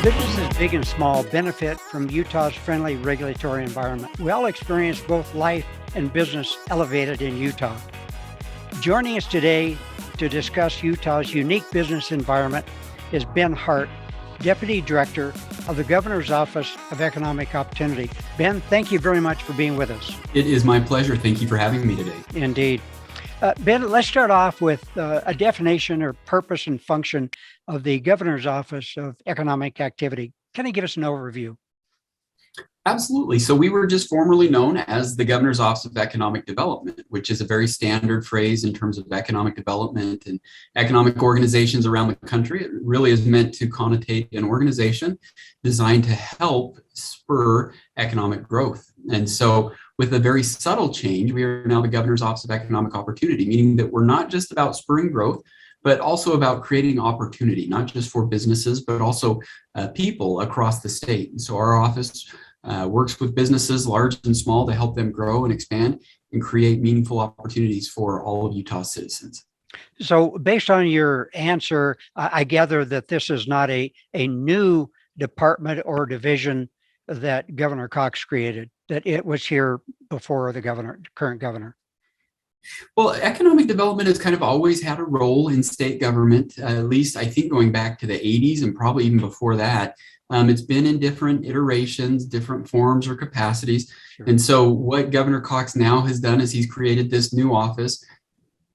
Businesses big and small benefit from Utah's friendly regulatory environment. We all experience both life and business elevated in Utah. Joining us today to discuss Utah's unique business environment is Ben Hart, Deputy Director of the Governor's Office of Economic Opportunity. Ben, thank you very much for being with us. It is my pleasure. Thank you for having me today. Indeed. Ben, let's start off with a definition or purpose and function of the Governor's Office of Economic Activity. Can you give us an overview? Absolutely. So we were just formerly known as the Governor's Office of Economic Development, which is a very standard phrase in terms of economic development and economic organizations around the country. It really is meant to connotate an organization designed to help spur economic growth. And so with a very subtle change, we are now the Governor's Office of Economic Opportunity, meaning that we're not just about spurring growth, but also about creating opportunity, not just for businesses, but also people across the state. And so our office works with businesses, large and small, to help them grow and expand and create meaningful opportunities for all of Utah's citizens. So based on your answer, I gather that this is not a new department or division that Governor Cox created, that it was here before the current governor. Well, economic development has kind of always had a role in state government, at least I think going back to the 80s and probably even before that. It's been in different iterations, different forms or capacities. Sure. And so what Governor Cox now has done is he's created this new office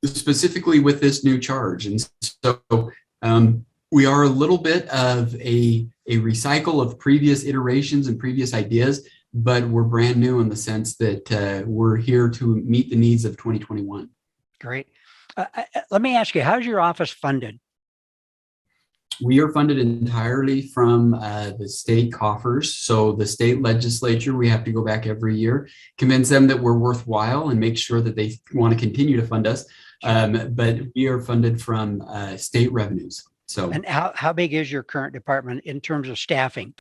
specifically with this new charge. And so we are a little bit of a recycle of previous iterations and previous ideas, but we're brand new in the sense that we're here to meet the needs of 2021. Great. Let me ask you, how's your office funded? We are funded entirely from the state coffers. So the state legislature, we have to go back every year, convince them that we're worthwhile and make sure that they want to continue to fund us. But we are funded from state revenues. So, and how big is your current department in terms of staffing?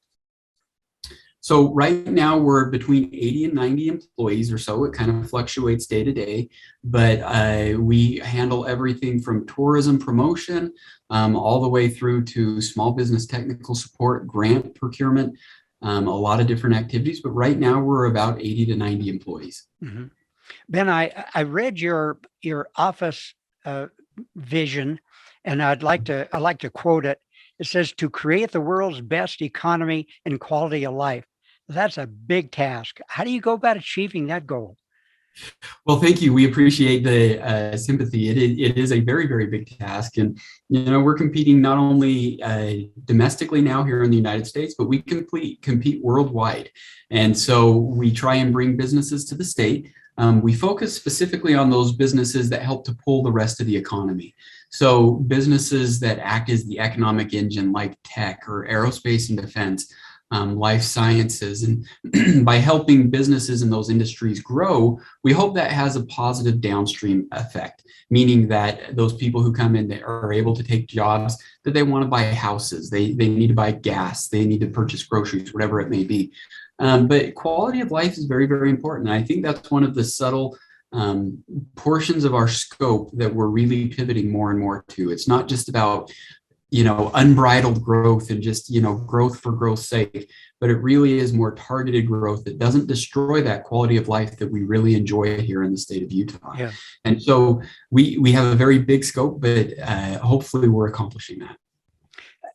So right now we're between 80 and 90 employees or so. It kind of fluctuates day to day, but we handle everything from tourism promotion all the way through to small business technical support, grant procurement, a lot of different activities. But right now we're about 80 to 90 employees. Mm-hmm. Ben, I read your office vision, and I'd like to quote it. It says, "To create the world's best economy and quality of life." That's a big task. How do you go about achieving that goal? Well, thank you. We appreciate the sympathy. It is a very, very big task. And, we're competing not only domestically now here in the United States, but we compete worldwide. And so we try and bring businesses to the state. We focus specifically on those businesses that help to pull the rest of the economy. So businesses that act as the economic engine, like tech or aerospace and defense, life sciences, and by helping businesses in those industries grow, we hope that has a positive downstream effect, meaning that those people who come in are able to take jobs that they want to buy houses, they need to buy gas, they need to purchase groceries, whatever it may be. But quality of life is very, very important. And I think that's one of the subtle portions of our scope that we're really pivoting more and more to. It's not just about unbridled growth and just, growth for growth's sake, but it really is more targeted growth that doesn't destroy that quality of life that we really enjoy here in the state of Utah. Yeah. And so we have a very big scope, but hopefully we're accomplishing that.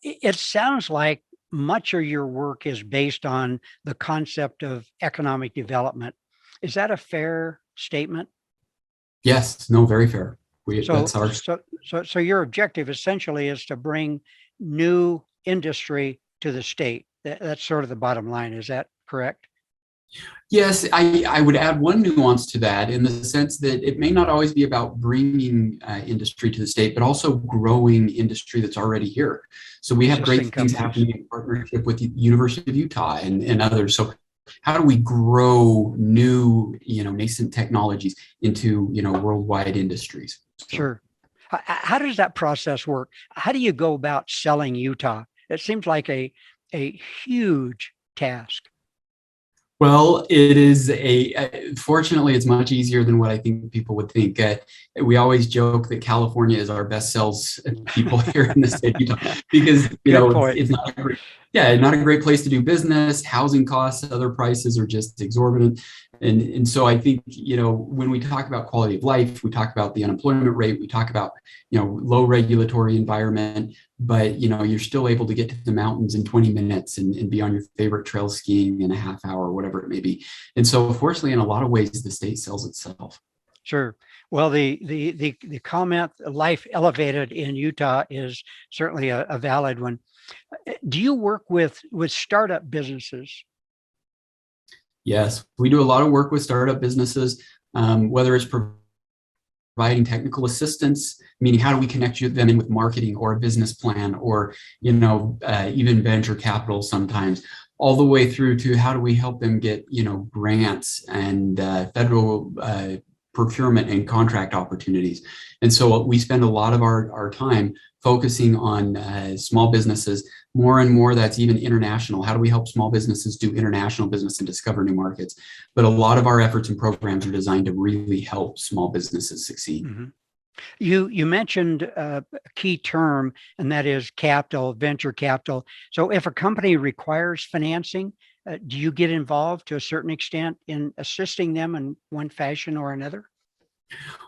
It sounds like much of your work is based on the concept of economic development. Is that a fair statement? Yes, no, very fair. So your objective essentially is to bring new industry to the state. That's sort of the bottom line. Is that correct? Yes, I would add one nuance to that in the sense that it may not always be about bringing industry to the state, but also growing industry that's already here. So we have great things happening in partnership with the University of Utah and others. So how do we grow new, nascent technologies into, worldwide industries? So. Sure. How does that process work? How do you go about selling Utah? It seems like a huge task. Well, it is fortunately, it's much easier than what I think people would think. We always joke that California is our best sales people here in the state of Utah because, Good point. it's not a great, yeah, not a great place to do business. Housing costs, other prices are just exorbitant. And so I think, when we talk about quality of life, we talk about the unemployment rate, we talk about, low regulatory environment, but you're still able to get to the mountains in 20 minutes and be on your favorite trail skiing in a half hour, whatever it may be. And so fortunately, in a lot of ways, the state sells itself. Sure. Well, the comment life elevated in Utah is certainly a valid one. Do you work with startup businesses? Yes, we do a lot of work with startup businesses, whether it's providing technical assistance, meaning how do we connect them in with marketing or a business plan, or even venture capital sometimes, all the way through to how do we help them get grants and federal procurement and contract opportunities. And so we spend a lot of our time focusing on small businesses. More and more, that's even international. How do we help small businesses do international business and discover new markets? But a lot of our efforts and programs are designed to really help small businesses succeed. Mm-hmm. You mentioned a key term, and that is capital, venture capital. So if a company requires financing, do you get involved to a certain extent in assisting them in one fashion or another?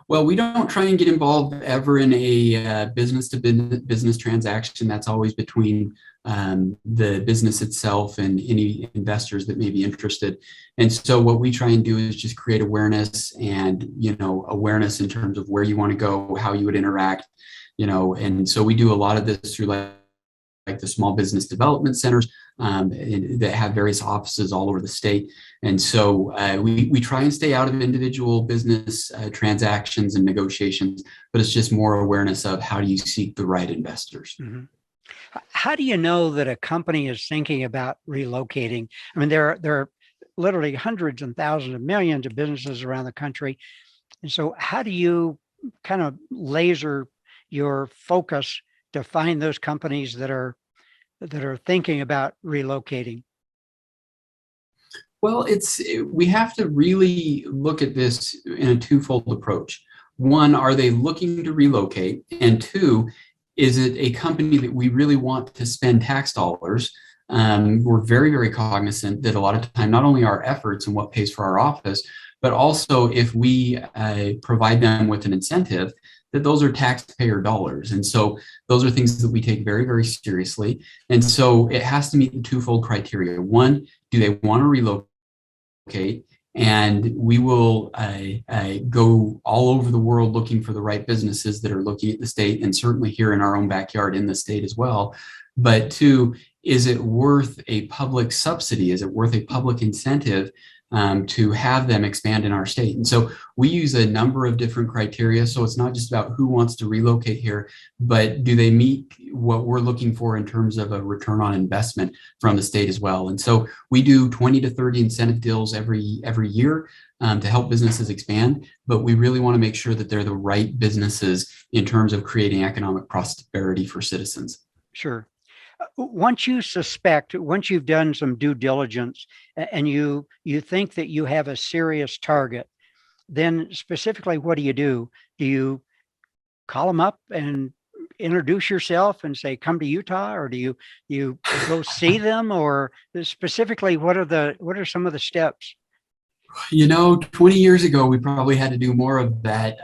Well, we don't try and get involved ever in a business to business transaction. That's always between the business itself and any investors that may be interested. And so what we try and do is just create awareness and, awareness in terms of where you want to go, how you would interact, and so we do a lot of this through like the small business development centers that have various offices all over the state. And so we try and stay out of individual business transactions and negotiations, but it's just more awareness of how do you seek the right investors. Mm-hmm. How do you know that a company is thinking about relocating? I mean, there are literally hundreds and thousands of millions of businesses around the country. And so how do you kind of laser your focus to find those companies that are thinking about relocating? Well, we have to really look at this in a twofold approach. One, are they looking to relocate? And two, is it a company that we really want to spend tax dollars? We're very, very cognizant that a lot of time, not only our efforts and what pays for our office, but also if we provide them with an incentive, that those are taxpayer dollars. And so those are things that we take very, very seriously. And so it has to meet the twofold criteria. One, do they want to relocate? And we will go all over the world looking for the right businesses that are looking at the state, and certainly here in our own backyard in the state as well. But two, is it worth a public subsidy? Is it worth a public incentive to have them expand in our state? And so we use a number of different criteria. So it's not just about who wants to relocate here, but do they meet what we're looking for in terms of a return on investment from the state as well? And so we do 20 to 30 incentive deals every year to help businesses expand, but we really want to make sure that they're the right businesses in terms of creating economic prosperity for citizens. Sure. Once you've done some due diligence and you think that you have a serious target, then specifically, what do? Do you call them up and introduce yourself and say, come to Utah, or do you go see them, or specifically, what are some of the steps? 20 years ago, we probably had to do more of that.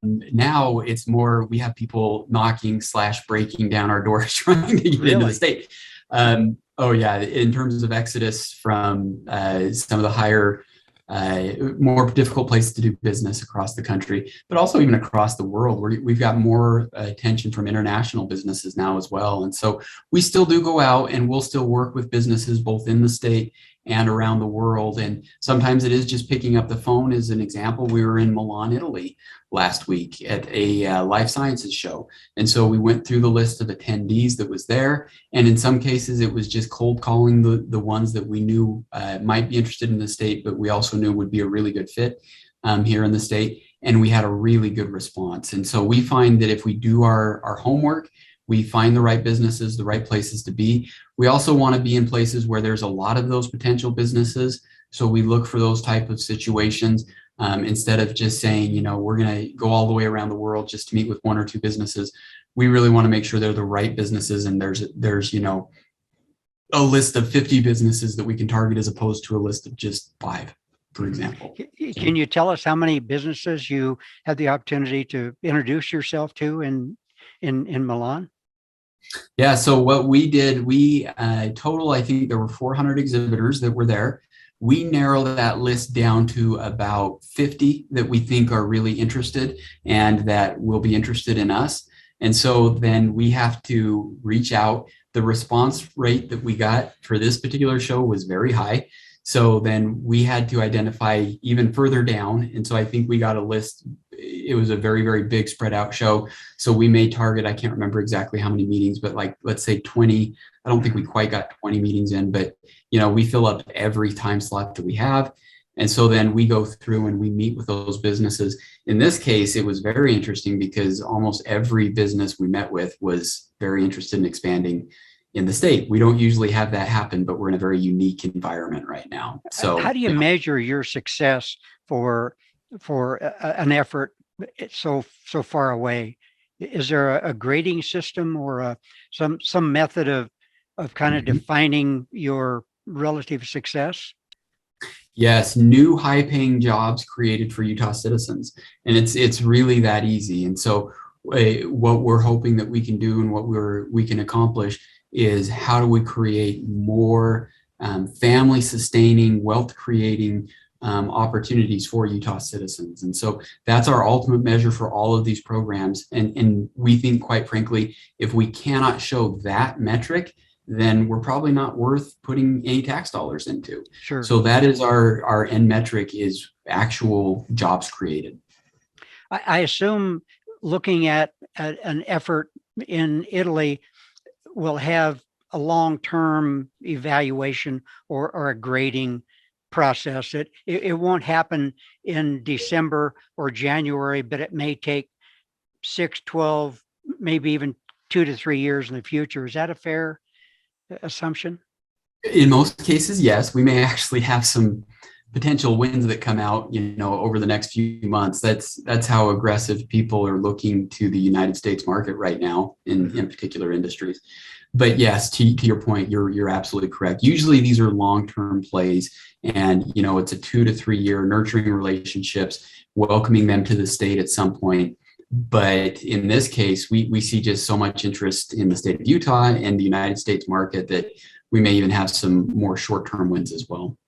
Now it's more, we have people knocking / breaking down our doors trying to get into the state. Oh yeah, in terms of exodus from some of the higher, more difficult places to do business across the country, but also even across the world. We've got more attention from international businesses now as well. And so we still do go out and we'll still work with businesses both in the state and around the world. And sometimes it is just picking up the phone. As an example, we were in Milan, Italy last week at a life sciences show. And so we went through the list of attendees that was there. And in some cases, it was just cold calling the ones that we knew might be interested in the state, but we also knew would be a really good fit here in the state. And we had a really good response. And so we find that if we do our homework, We find the right businesses, the right places to be. We also want to be in places where there's a lot of those potential businesses. So we look for those type of situations instead of just saying, we're going to go all the way around the world just to meet with one or two businesses. We really want to make sure they're the right businesses, and there's a list of 50 businesses that we can target as opposed to a list of just 5, for example. Can you tell us how many businesses you had the opportunity to introduce yourself to in Milan? Yeah, so what we did, we total, I think there were 400 exhibitors that were there. We narrowed that list down to about 50 that we think are really interested and that will be interested in us. And so then we have to reach out. The response rate that we got for this particular show was very high. So then we had to identify even further down. And so I think we got a list. It was a very, very big spread out show. So we may target, I can't remember exactly how many meetings, but like, let's say 20. I don't think we quite got 20 meetings in, but we fill up every time slot that we have. And so then we go through and we meet with those businesses. In this case, it was very interesting because almost every business we met with was very interested in expanding in the state. We don't usually have that happen, but we're in a very unique environment right now. So how do you measure your success for an effort so far away? Is there a grading system or some method of kind of defining your relative success? Yes, new high-paying jobs created for Utah citizens, and it's really that easy. And so, what we're hoping that we can do and what we can accomplish is how do we create more family-sustaining, wealth-creating opportunities for Utah citizens. And so that's our ultimate measure for all of these programs. And we think, quite frankly, if we cannot show that metric, then we're probably not worth putting any tax dollars into. Sure. So that is our end metric, is actual jobs created. I assume looking at an effort in Italy will have a long-term evaluation or a grading process. It won't happen in December or January, but it may take 6, 12, maybe even 2 to 3 years in the future. Is that a fair assumption? In most cases, yes. We may actually have some potential wins that come out, over the next few months. That's how aggressive people are looking to the United States market right now in particular industries. But yes, to your point, you're absolutely correct. Usually these are long-term plays, and it's a 2 to 3 year nurturing relationships, welcoming them to the state at some point. But in this case, we see just so much interest in the state of Utah and the United States market that we may even have some more short-term wins as well.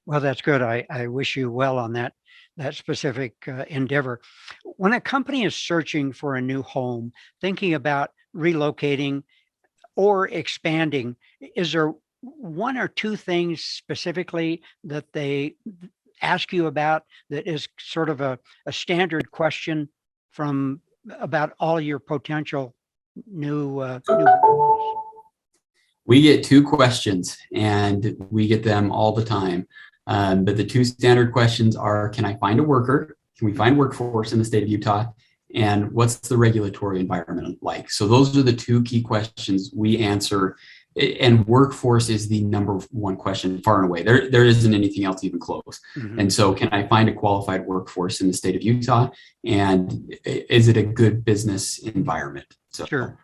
Well, that's good. I wish you well on that specific endeavor. When a company is searching for a new home, thinking about relocating or expanding, is there 1 or 2 things specifically that they ask you about that is sort of a standard question from about all your potential new homes? We get 2 questions, and we get them all the time. But the 2 standard questions are, can I find a worker? Can we find workforce in the state of Utah? And what's the regulatory environment like? So those are the 2 key questions we answer. And workforce is the number 1 question far and away. There isn't anything else even close. Mm-hmm. And so can I find a qualified workforce in the state of Utah? And is it a good business environment? So, sure.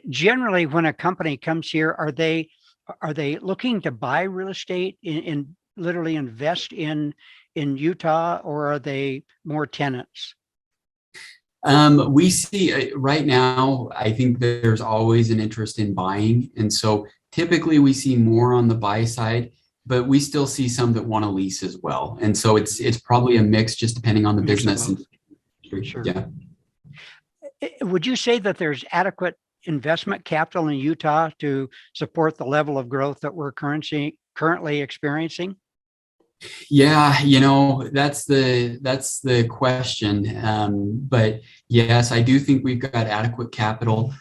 Generally, when a company comes here, are they looking to buy real estate in literally invest in Utah, or are they more tenants? We see right now, I think there's always an interest in buying. And so typically we see more on the buy side, but we still see some that want to lease as well. And so it's probably a mix, just depending on the business. Sure. Yeah. Would you say that there's adequate investment capital in Utah to support the level of growth that we're currently experiencing? Yeah, that's the question. But yes, I do think we've got adequate capital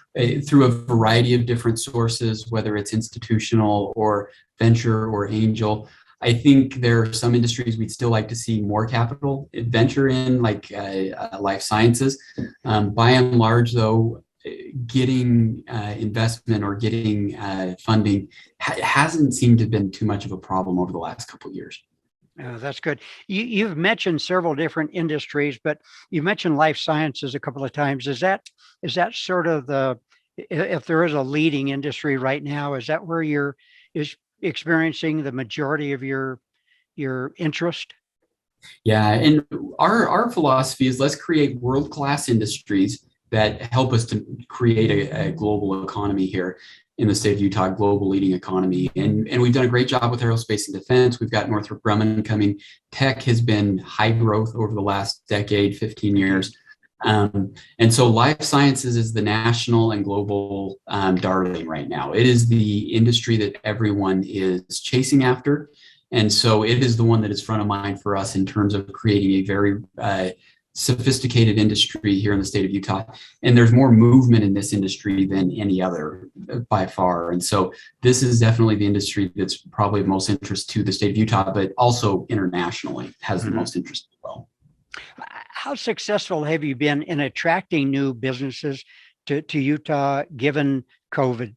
through a variety of different sources, whether it's institutional or venture or angel. I think there are some industries we'd still like to see more capital venture in, like life sciences. By and large, though, getting investment or getting funding hasn't seemed to have been too much of a problem over the last couple of years. That's good. You've mentioned several different industries, but you mentioned life sciences a couple of times. Is that sort of if there is a leading industry right now, is that where you're is experiencing the majority of your interest? Yeah, and our philosophy is let's create world-class industries that help us to create a global economy here in the state of Utah, global leading economy. And we've done a great job with aerospace and defense. We've got Northrop Grumman coming. Tech has been high growth over the last decade, 15 years. And so life sciences is the national and global darling right now. It is the industry that everyone is chasing after. And so it is the one that is front of mind for us in terms of creating a very sophisticated industry here in the state of Utah. And there's more movement in this industry than any other by far. And so this is definitely the industry that's probably of most interest to the state of Utah, but also internationally has the most interest as well. How successful have you been in attracting new businesses to Utah given COVID?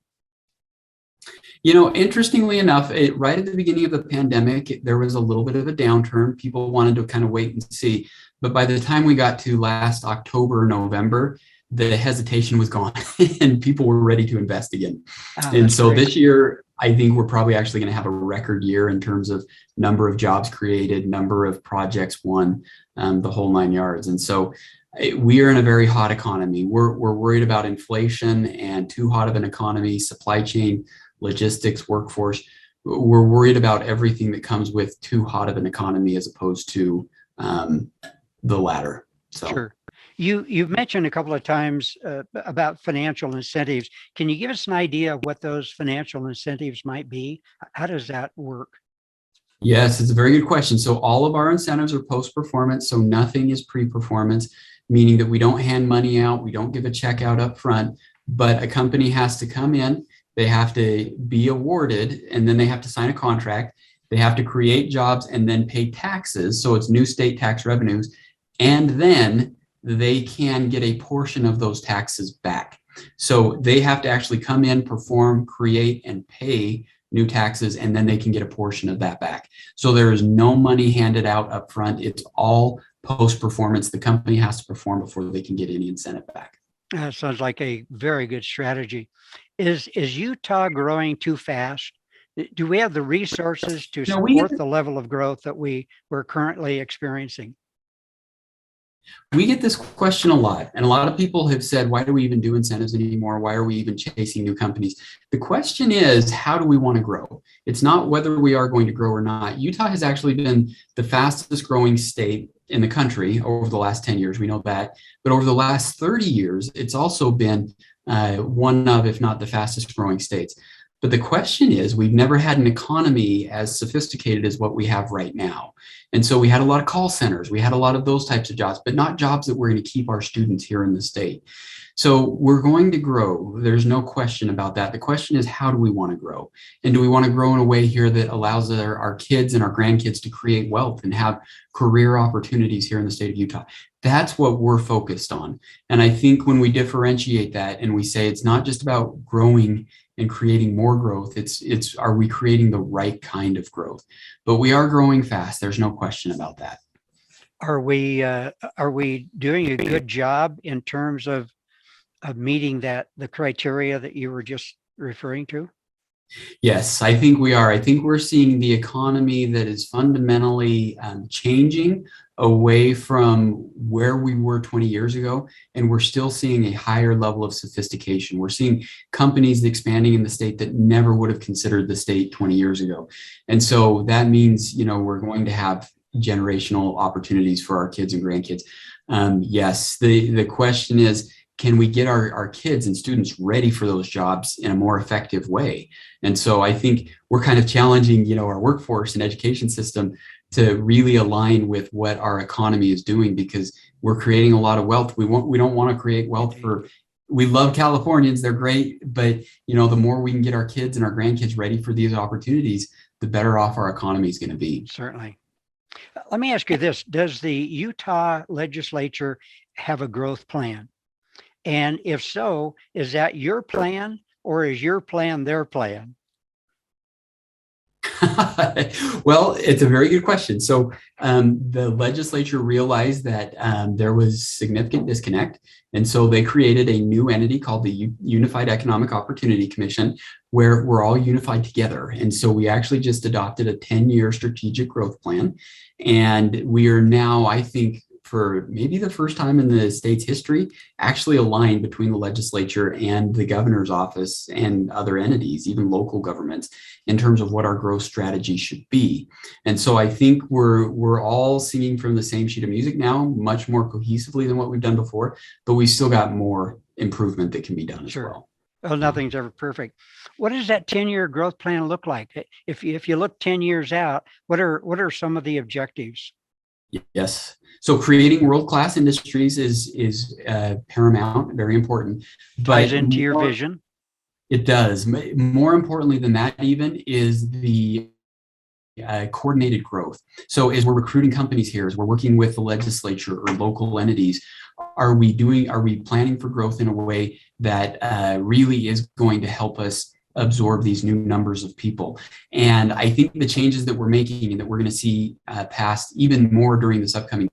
You know, interestingly enough, right at the beginning of the pandemic, there was a little bit of a downturn. People wanted to kind of wait and see. But by the time we got to last October, November, the hesitation was gone and people were ready to invest again. And so this year, I think we're probably actually going to have a record year in terms of number of jobs created, number of projects won, the whole 9 yards. And so we are in a very hot economy. We're worried about inflation and too hot of an economy, supply chain, logistics, workforce. We're worried about everything that comes with too hot of an economy as opposed to the latter. So. Sure. You've mentioned a couple of times about financial incentives. Can you give us an idea of what those financial incentives might be? How does that work? Yes, it's a very good question. So all of our incentives are post-performance, so nothing is pre-performance, meaning that we don't hand money out, we don't give a check out up front, but a company has to come in, they have to be awarded, and then they have to sign a contract. They have to create jobs and then pay taxes. So it's new state tax revenues. And then they can get a portion of those taxes back. So they have to actually come in, perform, create, and pay new taxes, and then they can get a portion of that back. So there is no money handed out up front. It's all post-performance. The company has to perform before they can get any incentive back. That sounds like a very good strategy. Is Utah growing too fast? Do we have the resources to support the level of growth that we're currently experiencing? We get this question a lot, and a lot of people have said, why do we even do incentives anymore? Why are we even chasing new companies? The question is, how do we want to grow? It's not whether we are going to grow or not. Utah has actually been the fastest growing state in the country over the last 10 years. We know that. But over the last 30 years, it's also been one of, if not the fastest growing states. But the question is, we've never had an economy as sophisticated as what we have right now. And so we had a lot of call centers, we had a lot of those types of jobs, but not jobs that were going to keep our students here in the state. So we're going to grow. There's no question about that. The question is, how do we want to grow? And do we want to grow in a way here that allows our kids and our grandkids to create wealth and have career opportunities here in the state of Utah? That's what we're focused on. And I think when we differentiate that and we say it's not just about growing and creating more growth, it's are we creating the right kind of growth? But we are growing fast. There's no question about that. Are we doing a good job in terms of meeting the criteria that you were just referring to? Yes, I think we are. I think we're seeing the economy that is fundamentally changing away from where we were 20 years ago, and we're still seeing a higher level of sophistication. We're seeing companies expanding in the state that never would have considered the state 20 years ago. And so that means, we're going to have generational opportunities for our kids and grandkids. Yes, the question is, can we get our kids and students ready for those jobs in a more effective way? And so I think we're kind of challenging, our workforce and education system to really align with what our economy is doing, because we're creating a lot of wealth. We don't want to create wealth we love Californians, they're great, but the more we can get our kids and our grandkids ready for these opportunities, the better off our economy is going to be. Certainly. Let me ask you this. Does the Utah legislature have a growth plan? And if so, is that your plan or is your plan their plan? Well, it's a very good question. So the legislature realized that there was significant disconnect. And so they created a new entity called the Unified Economic Opportunity Commission, where we're all unified together. And so we actually just adopted a 10-year strategic growth plan. And we are now, I think, for maybe the first time in the state's history, actually aligned between the legislature and the governor's office and other entities, even local governments, in terms of what our growth strategy should be. And so I think we're all singing from the same sheet of music now, much more cohesively than what we've done before, but we still got more improvement that can be done as well. Well, nothing's ever perfect. What does that 10-year growth plan look like? If you look 10 years out, what are some of the objectives? Yes. So creating world-class industries is paramount, very important. Ties into your vision. It does. More importantly than that, even, is the coordinated growth. So as we're recruiting companies here, as we're working with the legislature or local entities, are we planning for growth in a way that really is going to help us absorb these new numbers of people? And I think the changes that we're making and that we're going to see passed even more during this upcoming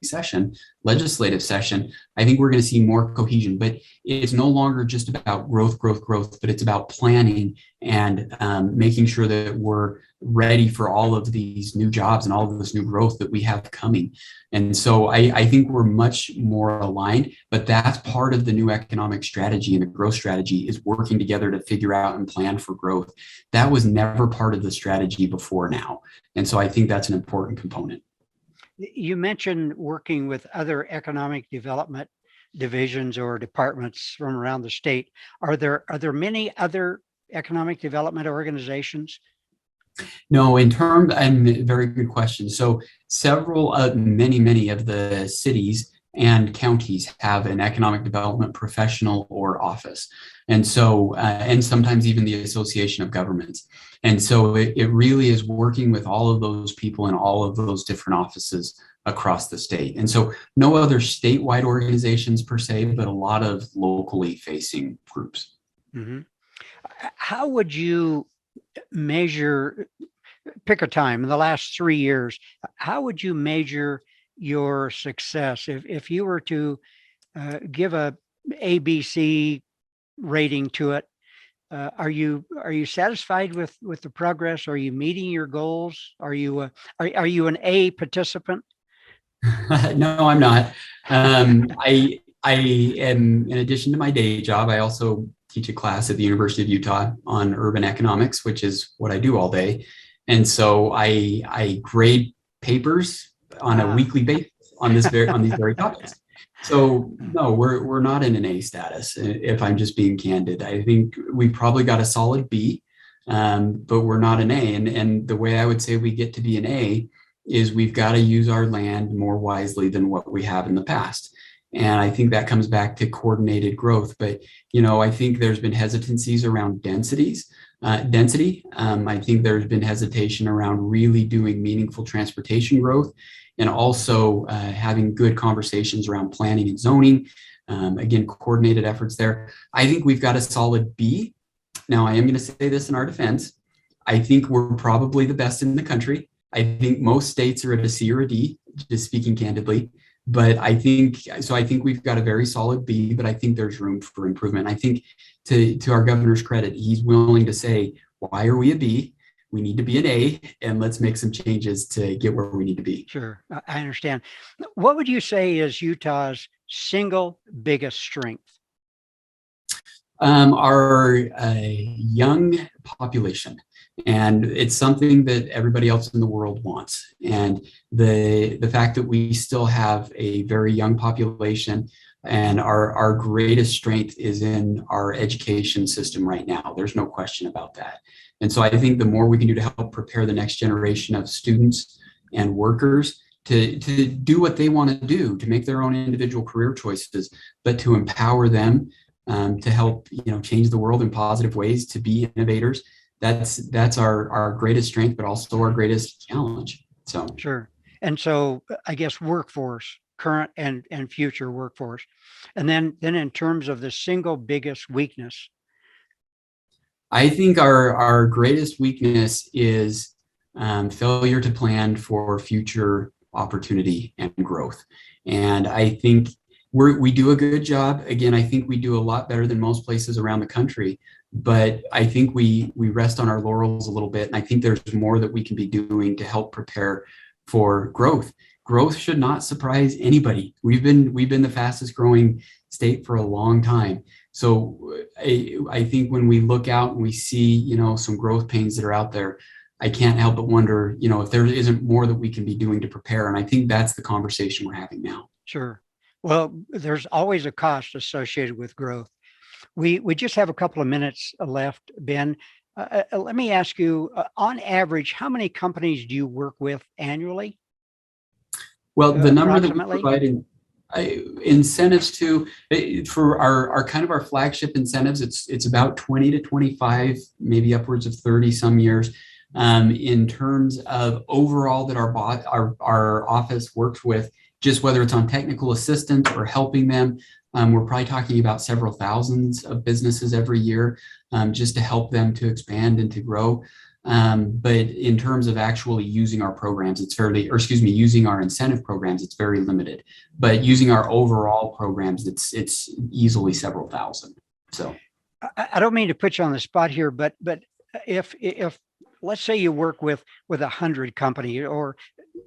legislative session, I think we're going to see more cohesion. But it's no longer just about growth, but it's about planning and making sure that we're ready for all of these new jobs and all of this new growth that we have coming. And so I think we're much more aligned, but that's part of the new economic strategy and the growth strategy, is working together to figure out and plan for growth. That was never part of the strategy before now. And so I think that's an important component. You mentioned working with other economic development divisions or departments from around the state. Are there many other economic development organizations? No, and very good question. So many of the cities and counties have an economic development professional or office. And so, and sometimes even the Association of Governments. And so it really is working with all of those people in all of those different offices across the state. And so no other statewide organizations per se, but a lot of locally facing groups. Mm-hmm. How would you measure, pick a time in the last 3 years, how would you measure your success if you were to give a ABC rating to it? Are you satisfied with the progress? Are you meeting your goals? Are you an A participant? No, I'm not. I am, in addition to my day job, I also teach a class at the University of Utah on urban economics, which is what I do all day. And so I grade papers on a weekly basis on these very topics. So no, we're not in an A status, if I'm just being candid. I think we probably got a solid B, but we're not an A. And the way I would say we get to be an A is we've got to use our land more wisely than what we have in the past. And I think that comes back to coordinated growth. But, I think there's been hesitancies around density. I think there's been hesitation around really doing meaningful transportation growth, and also having good conversations around planning and zoning. Again, coordinated efforts there. I think we've got a solid B. Now, I am going to say this in our defense. I think we're probably the best in the country. I think most states are at a C or a D, just speaking candidly. But I think we've got a very solid B, but I think there's room for improvement. I think to our governor's credit, he's willing to say, why are we a B? We need to be an A, and let's make some changes to get where we need to be. Sure, I understand. What would you say is Utah's single biggest strength? Our young population. And it's something that everybody else in the world wants. And the fact that we still have a very young population, and our greatest strength is in our education system right now. There's no question about that. And so I think the more we can do to help prepare the next generation of students and workers to do what they want to do, to make their own individual career choices, but to empower them to help change the world in positive ways, to be innovators. That's our greatest strength, but also our greatest challenge. So sure. And so I guess workforce current and future workforce? And then in terms of the single biggest weakness. I think our greatest weakness is failure to plan for future opportunity and growth. And I think we do a good job. Again, I think we do a lot better than most places around the country, but I think we rest on our laurels a little bit. And I think there's more that we can be doing to help prepare for growth. Growth should not surprise anybody. We've been the fastest growing state for a long time. So I think when we look out and we see, some growth pains that are out there, I can't help but wonder, if there isn't more that we can be doing to prepare. And I think that's the conversation we're having now. Sure. Well, there's always a cost associated with growth. We just have a couple of minutes left, Ben. Let me ask you, on average, how many companies do you work with annually? Well, the number that we're providing incentives to for our kind of our flagship incentives, it's about 20 to 25, maybe upwards of 30 some years. In terms of overall that our office works with, just whether it's on technical assistance or helping them, we're probably talking about several thousands of businesses every year, just to help them to expand and to grow. But in terms of actually using our programs, using our incentive programs, it's very limited. But using our overall programs, it's easily several thousand. So I don't mean to put you on the spot here, but if let's say you work with 100 companies, or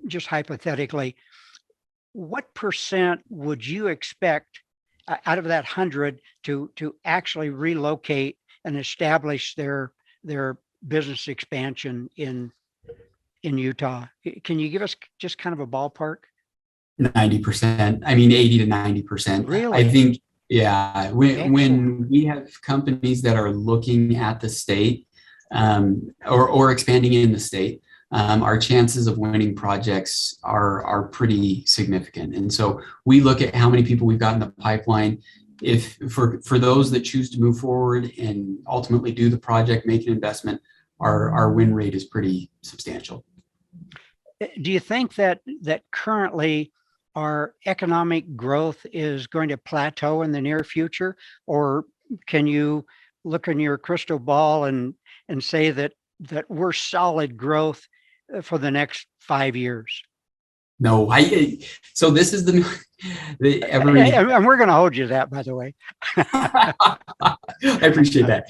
just hypothetically, what percent would you expect out of that 100 to actually relocate and establish their business expansion in Utah? Can you give us just kind of a ballpark? 90%. I mean, 80 to 90%. Really? I think, yeah. When we have companies that are looking at the state or expanding in the state, our chances of winning projects are pretty significant. And so we look at how many people we've got in the pipeline. If for those that choose to move forward and ultimately do the project, make an investment, our win rate is pretty substantial. Do you think that currently our economic growth is going to plateau in the near future, or can you look in your crystal ball and say that we're solid growth for the next 5 years? No, so this is and we're going to hold you to that, by the way. I appreciate that.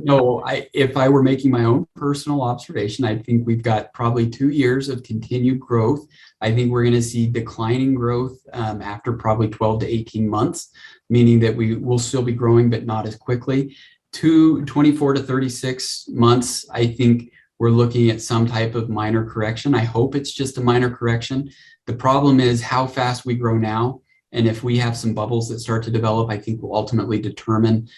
No, if I were making my own personal observation, I think we've got probably 2 years of continued growth. I think we're going to see declining growth after probably 12 to 18 months, meaning that we will still be growing, but not as quickly. 24 to 36 months, I think we're looking at some type of minor correction. I hope it's just a minor correction. The problem is how fast we grow now. And if we have some bubbles that start to develop, I think will ultimately determine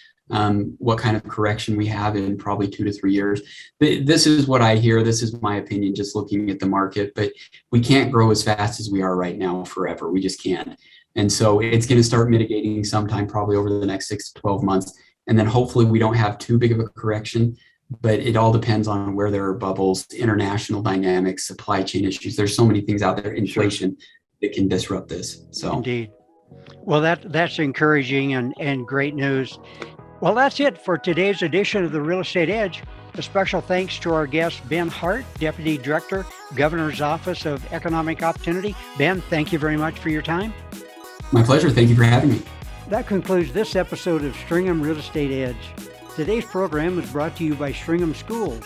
what kind of correction we have in probably 2 to 3 years. This is what I hear. This is my opinion, just looking at the market, but we can't grow as fast as we are right now forever. We just can't. And so it's going to start mitigating sometime probably over the next 6 to 12 months. And then hopefully we don't have too big of a correction. But it all depends on where there are bubbles, international dynamics, supply chain issues. There's so many things out there, inflation, that can disrupt this. So indeed. Well, that's encouraging and great news. Well, that's it for today's edition of the Real Estate Edge. A special thanks to our guest, Ben Hart, Deputy Director, Governor's Office of Economic Opportunity. Ben, thank you very much for your time. My pleasure. Thank you for having me. That concludes this episode of Stringham Real Estate Edge. Today's program was brought to you by Stringham Schools,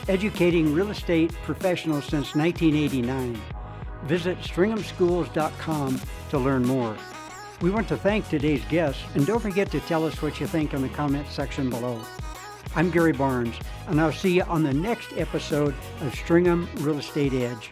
educating real estate professionals since 1989. Visit stringhamschools.com to learn more. We want to thank today's guests, and don't forget to tell us what you think in the comments section below. I'm Gary Barnes, and I'll see you on the next episode of Stringham Real Estate Edge.